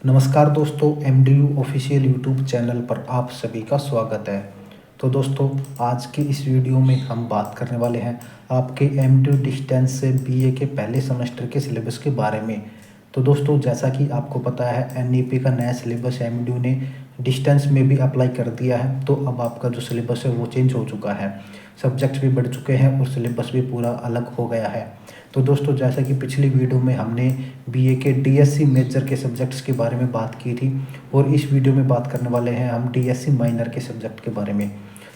नमस्कार दोस्तों, MDU official YouTube channel पर आप सभी का स्वागत है। तो दोस्तों, आज की इस वीडियो में हम बात करने वाले हैं आपके एमडीयू डिस्टेंस से बीए के पहले सेमेस्टर के सिलेबस के बारे में। तो दोस्तों, जैसा कि आपको पता है, एनईपी का नया सिलेबस एमडीयू ने डिस्टेंस में भी अप्लाई कर दिया है। तो अब आपका जो सिलेबस है वो चेंज हो चुका है, सब्जेक्ट्स भी बढ़ चुके हैं और सिलेबस भी पूरा अलग हो गया है। तो दोस्तों, जैसा कि पिछली वीडियो में हमने बीए के डीएससी मेजर के सब्जेक्ट्स के बारे में बात की थी, और इस वीडियो में बात करने वाले हैं हम डीएससी माइनर के सब्जेक्ट के बारे में।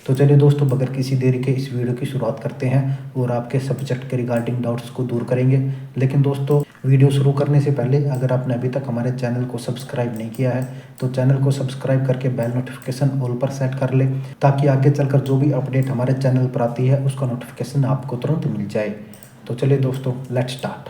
तो चलिए दोस्तों, बगैर किसी देरी के इस वीडियो की शुरुआत करते हैं और आपके सब्जेक्ट के रिगार्डिंग डाउट्स को दूर करेंगे। लेकिन दोस्तों, वीडियो शुरू करने से पहले अगर आपने अभी तक हमारे चैनल को सब्सक्राइब नहीं किया है तो चैनल को सब्सक्राइब करके बेल नोटिफिकेशन ऑल पर सेट कर ले, ताकि आगे चलकर जो भी अपडेट हमारे चैनल पर आती है उसका नोटिफिकेशन आपको तुरंत मिल जाए। तो चलिए दोस्तों, लेट्स स्टार्ट।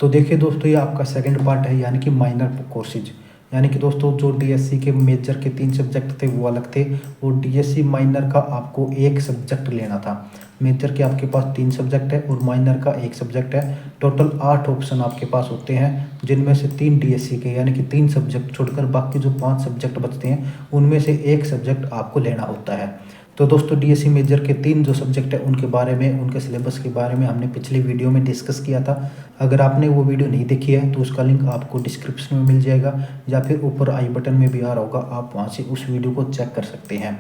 तो देखिए दोस्तों, ये आपका सेकंड पार्ट है, यानी कि माइनर कोर्सेज। यानी कि दोस्तों, जो डीएससी के मेजर के 3 सब्जेक्ट थे वो अलग थे, और डीएससी माइनर का आपको एक सब्जेक्ट लेना था। मेजर के आपके पास 3 सब्जेक्ट है और माइनर का एक सब्जेक्ट है। टोटल 8 ऑप्शन आपके पास होते हैं, जिनमें से 3 डीएससी के, यानी कि 3 सब्जेक्ट छोड़कर बाकी जो 5 सब्जेक्ट बचते हैं उनमें से एक सब्जेक्ट आपको लेना होता है। तो दोस्तों, डीएससी मेजर के 3 जो सब्जेक्ट है उनके बारे में, उनके सिलेबस के बारे में हमने पिछली वीडियो में डिस्कस किया था। अगर आपने वो वीडियो नहीं देखी है तो उसका लिंक आपको डिस्क्रिप्शन में मिल जाएगा, या फिर ऊपर आई बटन में भी आ रहा होगा, आप वहाँ से उस वीडियो को चेक कर सकते हैं।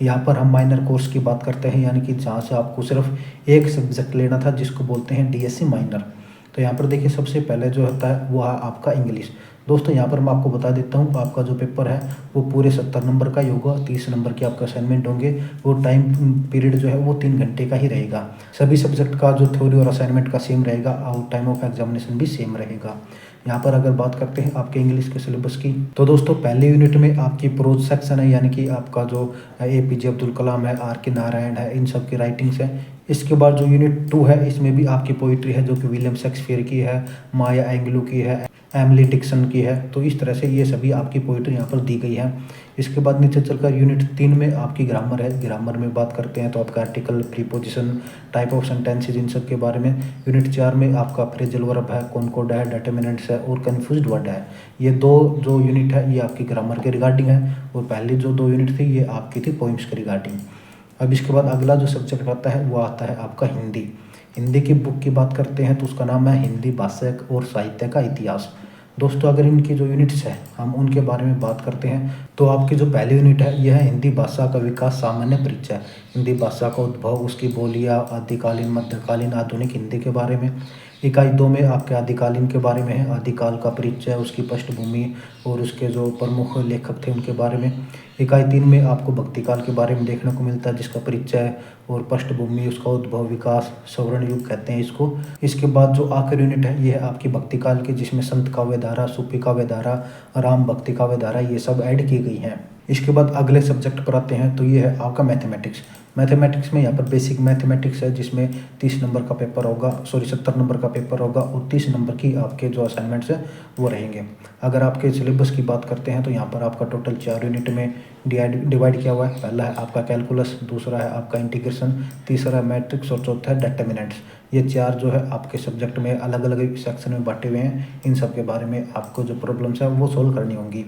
यहाँ पर हम माइनर कोर्स की बात करते हैं, यानी कि जहाँ से आपको सिर्फ एक सब्जेक्ट लेना था, जिसको बोलते हैं डीएससी माइनर। तो यहाँ पर देखिए, सबसे पहले जो होता है वो है आपका इंग्लिश। दोस्तों, यहाँ पर मैं आपको बता देता हूँ, आपका जो पेपर है वो पूरे 70 नंबर का ही होगा। 30 नंबर के आपका असाइनमेंट होंगे। वो टाइम पीरियड जो है वो 3 घंटे का ही रहेगा। सभी सब्जेक्ट का जो थ्योरी और असाइनमेंट का सेम रहेगा, और टाइम ऑफ एग्जामिनेशन भी सेम रहेगा। यहाँ पर अगर बात करते हैं आपके इंग्लिश के सिलेबस की, तो दोस्तों पहले यूनिट में आपकी प्रोज सेक्शन है, यानी कि आपका जो एपीजे अब्दुल कलाम है, आर के नारायण है, इन सब की राइटिंग्स है। इसके बाद जो यूनिट 2 है, इसमें भी आपकी पोइट्री है, जो कि विलियम शेक्सपियर की है, माया एंग्लू की है, एमिली डिक्सन की है। तो इस तरह से ये सभी आपकी पोइट्री यहाँ पर दी गई है। इसके बाद नीचे चलकर यूनिट 3 में आपकी ग्रामर है। ग्रामर में बात करते हैं तो आपका article, preposition, type of sentences, इन सब के बारे में। यूनिट 4 में आपका फ्रेजल वर्ब है, कॉनकॉर्ड है, डिटर्मिनेंट्स है और कन्फ्यूज्ड वर्ड है। ये 2 जो यूनिट है ये आपकी ग्रामर के रिगार्डिंग है, और पहली जो 2 यूनिट थी ये आपकी थी पोइम्स के रिगार्डिंग। अब इसके बाद अगला जो सब्जेक्ट आता है वो आता है आपका हिंदी। हिंदी की बुक की बात करते हैं तो उसका नाम है हिंदी भाषा और साहित्य का इतिहास। दोस्तों, अगर इनकी जो यूनिट्स हैं हम उनके बारे में बात करते हैं तो आपकी जो पहली यूनिट है यह है हिंदी भाषा का विकास, सामान्य परिचय। हिंदी भाषा का उद्भव, उसकी बोलियाँ, आदिकालीन, मध्यकालीन, आधुनिक हिंदी के बारे में। इकाई 2 में आपके आदिकालीन के बारे में है, आदिकाल का परिचय, उसकी पृष्ठभूमि और उसके जो प्रमुख लेखक थे उनके बारे में। इकाई 3 में आपको भक्तिकाल के बारे में देखने को मिलता है, जिसका परिचय और पृष्ठभूमि, उसका उद्भव, विकास, स्वर्ण युग कहते हैं इसको। इसके बाद जो आखिरी यूनिट है ये है आपकी भक्तिकाल की, जिसमें संत काव्य धारा, सूफी काव्य धारा, राम भक्ति काव्य धारा, ये सब ऐड की गई हैं। इसके बाद अगले सब्जेक्ट पर आते हैं तो ये है आपका मैथमेटिक्स। मैथमेटिक्स में यहाँ पर बेसिक मैथमेटिक्स है, जिसमें 30 नंबर का पेपर होगा, 70 नंबर का पेपर होगा, और 30 नंबर की आपके जो असाइनमेंट्स हैं वो रहेंगे। अगर आपके सिलेबस की बात करते हैं तो यहाँ पर आपका टोटल 4 यूनिट में डिवाइड किया हुआ है। पहला है आपका कैलकुलस, दूसरा है आपका इंटीग्रेशन, तीसरा है मैट्रिक्स और चौथा है डिटर्मिनेंट्स। ये 4 जो है आपके सब्जेक्ट में अलग अलग सेक्शन में बांटे हुए हैं। इन सब के बारे में आपको जो प्रॉब्लम्स है वो सोल्व करनी होंगी।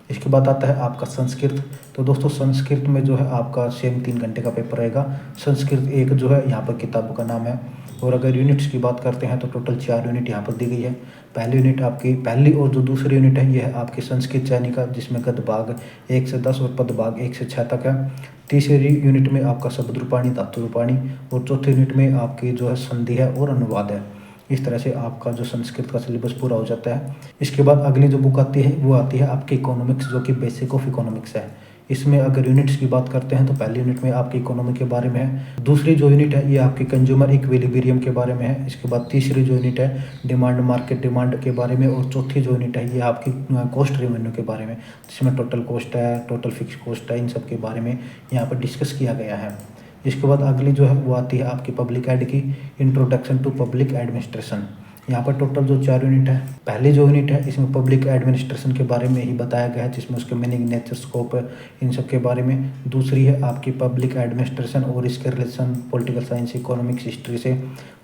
इसके बाद आता है आपका संस्कृत। तो दोस्तों, संस्कृत में जो है आपका सेम 3 घंटे का पेपर रहेगा। संस्कृत एक जो है यहाँ पर किताबों का नाम है। और अगर यूनिट्स की बात करते हैं तो टोटल 4 यूनिट यहाँ पर दी गई है। पहली यूनिट आपकी, पहली और जो दूसरी यूनिट है ये है आपकी संस्कृत चयनिका, जिसमें गद्य भाग 1 से 10 और पद भाग 1 से 6 तक है। तीसरी यूनिट में आपका शब्द रूपाणी, धातु रूपाणी, और चौथी यूनिट में आपकी जो है संधि है और अनुवाद है। इस तरह से आपका जो संस्कृत का सिलेबस पूरा हो जाता है। इसके बाद अगली जो बुक आती है वो आती है आपकी इकोनॉमिक्स, जो कि बेसिक ऑफ इकोनॉमिक्स है। इसमें अगर यूनिट्स की बात करते हैं तो पहली यूनिट में आपकी इकोनॉमी के बारे में है। दूसरी जो यूनिट है ये आपकी कंज्यूमर इक्विलिब्रियम के बारे में है। इसके बाद तीसरी जो यूनिट है डिमांड, मार्केट डिमांड के बारे में, और चौथी जो यूनिट है ये आपकी कॉस्ट रेवेन्यू के बारे में, जिसमें टोटल कॉस्ट है, टोटल फिक्स कॉस्ट है, इन सब के बारे में यहाँ पर डिस्कस किया गया है। इसके बाद अगली जो है वो आती है आपकी पब्लिक एड की, इंट्रोडक्शन टू पब्लिक एडमिनिस्ट्रेशन। यहाँ पर टोटल जो 4 यूनिट है, पहली जो यूनिट है इसमें पब्लिक एडमिनिस्ट्रेशन के बारे में ही बताया गया है, जिसमें उसके मीनिंग, नेचर, स्कोप, इन सब के बारे में। दूसरी है आपकी पब्लिक एडमिनिस्ट्रेशन और इसके relation political science, economics, history से।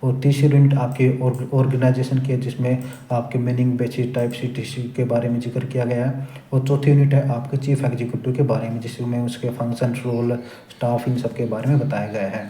और तीसरी यूनिट आपके ऑर्गेनाइजेशन की है, जिसमें आपके मीनिंग, बेसिस, टाइप, सिटी के बारे में जिक्र किया गया है। और चौथी यूनिट है आपके चीफ एग्जीक्यूटिव के बारे में, जिसमें उसके फंक्शन, रोल, स्टाफ, इन सब के बारे में बताया गया है।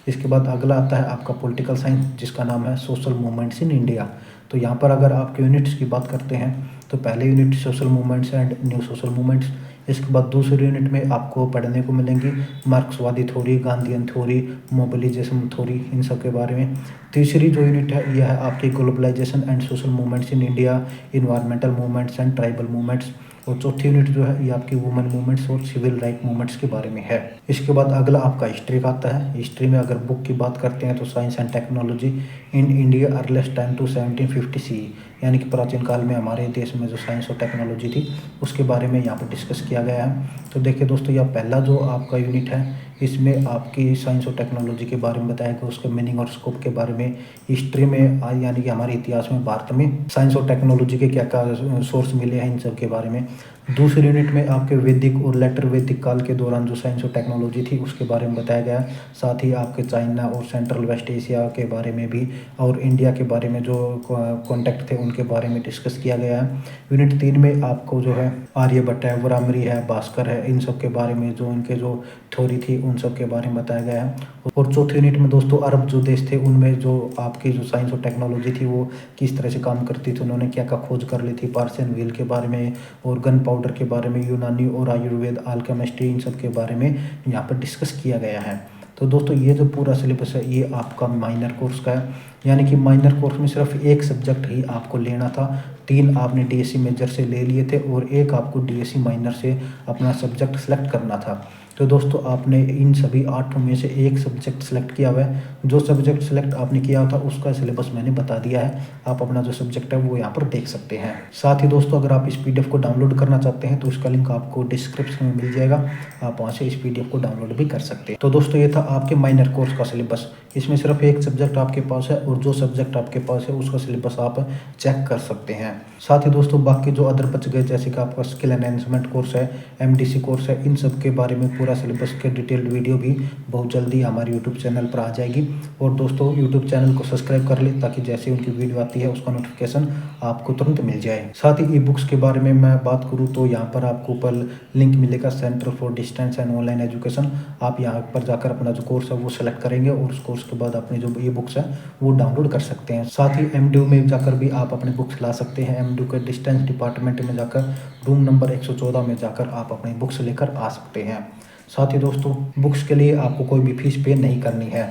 इसके बाद अगला आता है आपका पॉलिटिकल साइंस, जिसका नाम है सोशल मूवमेंट्स इन इंडिया। तो यहाँ पर अगर आपके यूनिट्स की बात करते हैं तो पहले unit social movements and new social movements. इसके बाद दूसरी यूनिट में आपको पढ़ने को मिलेंगी मार्क्सवादी theory, Gandhian theory, mobilisation theory, इन सब के बारे में। तीसरी जो यूनिट है यह है आपकी globalization and social movements in India, environmental movements and tribal movements. और चौथी यूनिट जो है ये आपकी वुमेन मूवमेंट्स और सिविल राइट मूवमेंट्स के बारे में है। इसके बाद अगला आपका हिस्ट्री का आता है। हिस्ट्री में अगर बुक की बात करते हैं तो science and technology in India earliest time to 1750 C, यानी कि प्राचीन काल में हमारे देश में जो साइंस और टेक्नोलॉजी थी उसके बारे में यहाँ पर डिस्कस किया गया है। तो देखिए दोस्तों, यह पहला जो आपका यूनिट है इसमें आपकी साइंस और टेक्नोलॉजी के बारे में बताया गया, उसके मीनिंग और स्कोप के बारे में। हिस्ट्री में यानी कि हमारे इतिहास में भारत में साइंस और टेक्नोलॉजी के क्या क्या सोर्स मिले हैं, इन सब के बारे में। दूसरी यूनिट में आपके वैदिक और लेटर वैदिक काल के दौरान जो साइंस और टेक्नोलॉजी थी उसके बारे में बताया गया। साथ ही आपके चाइना और सेंट्रल वेस्ट एशिया के बारे में भी और इंडिया के बारे में जो कॉन्टेक्ट थे उनके बारे में डिस्कस किया गया है। यूनिट 3 में आपको जो है आर्यभट्ट है, ब्राह्मणी है, भास्कर है, इन सब के बारे में जो इनके जो थ्योरी थी उन सब के बारे में बताया गया है। और चौथी यूनिट में दोस्तों अरब जो देश थे उनमें जो आपकी जो साइंस और टेक्नोलॉजी थी वो किस तरह से काम करती थी, उन्होंने क्या क्या खोज कर ली थी, पार्सियन व्हील के बारे में और गन पाउडर के बारे में, यूनानी और आयुर्वेद, अल्केमिस्ट्री, इन सब के बारे में यहाँ पर डिस्कस किया गया है। तो दोस्तों ये जो पूरा सिलेबस है ये आपका माइनर कोर्स का है, यानी कि माइनर कोर्स में सिर्फ एक सब्जेक्ट ही आपको लेना था। 3 आपने डीएससी मेजर से ले लिए थे और एक आपको डीएससी माइनर से अपना सब्जेक्ट सेलेक्ट करना था। तो दोस्तों आपने इन सभी 8 में से एक सब्जेक्ट सेलेक्ट किया हुआ है। जो सब्जेक्ट सेलेक्ट आपने किया था उसका सिलेबस मैंने बता दिया है, आप अपना जो सब्जेक्ट है वो यहाँ पर देख सकते हैं। साथ ही दोस्तों अगर आप इस पीडीएफ को डाउनलोड करना चाहते हैं तो उसका लिंक आपको डिस्क्रिप्शन में मिल जाएगा, आप वहाँ से इस पीडीएफ को डाउनलोड भी कर सकते हैं। तो दोस्तों ये था आपके माइनर कोर्स का सिलेबस, इसमें सिर्फ एक सब्जेक्ट आपके पास है और जो सब्जेक्ट आपके पास है उसका सिलेबस आप चेक कर सकते हैं। साथ ही दोस्तों बाकी जो अदर बच गए जैसे कि आपका स्किल एनहेंसमेंट कोर्स है, एमडीसी कोर्स है, इन सब के बारे में पूरा सिलेबस के डिटेल्ड वीडियो भी बहुत जल्दी हमारे यूट्यूब चैनल पर आ जाएगी। और दोस्तों यूट्यूब चैनल को सब्सक्राइब कर लें ताकि जैसे उनकी वीडियो आती है उसका नोटिफिकेशन आपको तुरंत मिल जाए। साथ ही ई बुक्स के बारे में मैं बात करूँ तो यहाँ पर आपको ऊपर लिंक मिलेगा centre for distance and online education, आप यहाँ पर जाकर अपना जो कोर्स है वो सेलेक्ट करेंगे और उस कोर्स के बाद अपनी जो ई बुक्स है वो डाउनलोड कर सकते हैं। साथ ही एमडीयू में जाकर भी आप अपने बुक्स ला सकते हैं, एमडीयू के डिस्टेंस डिपार्टमेंट में जाकर रूम नंबर 114 में जाकर आप अपनी बुक्स लेकर आ सकते हैं। साथ ही दोस्तों बुक्स के लिए आपको कोई भी फीस पे नहीं करनी है।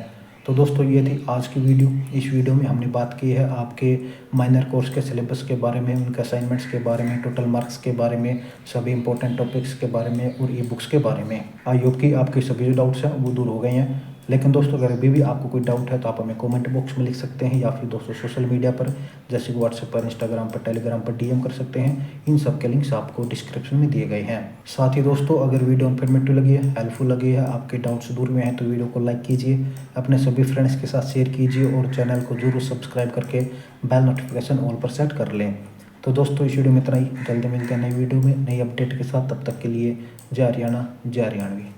तो दोस्तों ये थी आज की वीडियो। इस वीडियो में हमने बात की है आपके माइनर कोर्स के सिलेबस के बारे में, उनके असाइनमेंट्स के बारे में, टोटल मार्क्स के बारे में, सभी इंपॉर्टेंट टॉपिक्स के बारे में और ई बुक्स के बारे में। आई होप कि आपके सभी जो डाउट्स हैं वो दूर हो गए हैं। लेकिन दोस्तों अगर अभी भी आपको कोई डाउट है तो आप हमें कमेंट बॉक्स में लिख सकते हैं या फिर दोस्तों सोशल मीडिया पर जैसे कि व्हाट्सएप पर, इंस्टाग्राम पर, टेलीग्राम पर डीएम कर सकते हैं। इन सब के लिंक्स आपको डिस्क्रिप्शन में दिए गए हैं। साथ ही दोस्तों अगर वीडियो इन्फॉर्मेटिव लगी है, हेल्पफुल लगी है, आपके डाउट्स दूर हुए हैं तो वीडियो को लाइक कीजिए, अपने सभी फ्रेंड्स के साथ शेयर कीजिए और चैनल को जरूर सब्सक्राइब करके बेल नोटिफिकेशन ऑल पर सेट कर लें। तो दोस्तों इस वीडियो में इतना ही, जल्दी मिलते हैं नई वीडियो में नई अपडेट के साथ। तब तक के लिए जय हरियाणा, जय हरियाणवी।